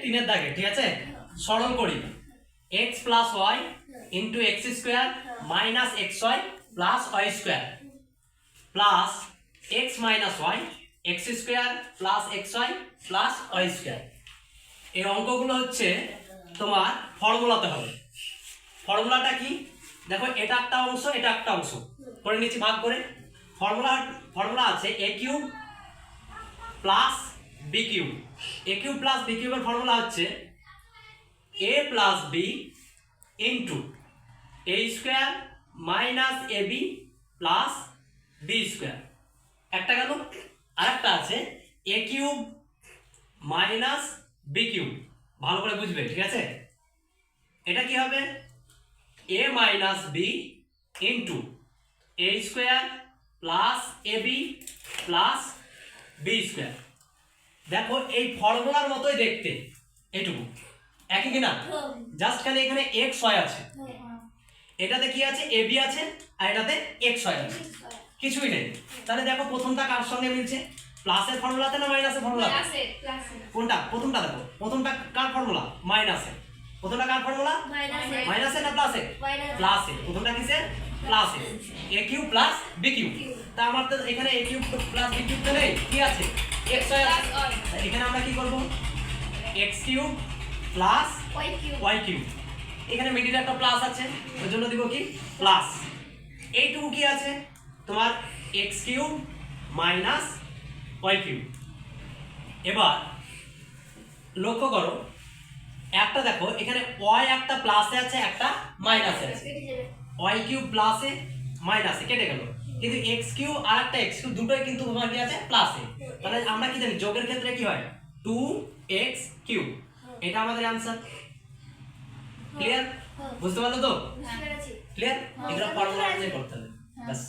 তিনের দাগে, ঠিক আছে? সরল করি x plus y into x square minus x y plus y square plus x minus y x square plus x y plus y square. এই অঙ্কগুলো হচ্ছে তোমার ফর্মুলাতে হবে। ফর্মুলাটা কি দেখো, এটা একটা অংশ, এটা একটা অংশ করে নিচ্ছি ভাগ করে। ফর্মুলা আছে এ কিউব প্লাস বি কিউব। এ কিউব প্লাস বি কিউবের ফর্মুলা হচ্ছে এ plus B into A square minus A B plus B square. একটা গেল। আরেকটা আছে এ কিউব মাইনাস বি কিউব। ভালো করে বুঝবে, ঠিক আছে? এটা কি হবে? এ minus B into A square plus A B plus B square. দেখো এই ফর্মুলার মতোই দেখতে, এটুকু একই কিনা, জাস্ট খালি এখানে এক্স ওয়াই আছে, এটাতে কি আছে এ বি আছে, আর এটাতে এক্স ওয়াই আছে, কিছুই নেই। তাহলে দেখো প্রথমটা কার সঙ্গে মিলছে? প্লাসের ফর্মুলাতে না মাইনাসের ফর্মুলাতে? কোনটা? প্রথমটা দেখো, প্রথমটা কার ফর্মুলা? মাইনাসে। প্রথমটা কার ফর্মুলা? মাইনাসে না প্লাসে? প্লাসে। প্রথমটা কিসের? প্লাসে। এ কিউব প্লাস বি কিউব। তা আমার তো এখানে এ কিউব প্লাস বি কিউব নেই, কি আছে? এক্স ওয়াই আছে। এখানে আমরা কি করব? X cube plus y cube. এখানে মিডিলে একটা প্লাস আছে, ওই জন্য দিব কি প্লাস। এইটুকু কি আছে তোমার? X cube minus y cube. এবার লক্ষ্য করো, একটা দেখো এখানে ওয়াই একটা প্লাসে আছে, একটা মাইনাসে আছে। ওয়াই কিউব প্লাসে মাইনাসে কেটে গেল, কিন্তু এক্স কিউব আর একটা এক্স কিউব দুটোই কিন্তু তোমার কি আছে? প্লাসে। তাহলে আমরা কি জানি যোগের ক্ষেত্রে কি হয়? 2x cube. এটা আমাদের आंसर। ক্লিয়ার? বুঝতে পারলো তো? ক্লিয়ার? এগুলো ফর্মুলা অনুযায়ী করতে হবে, বাস।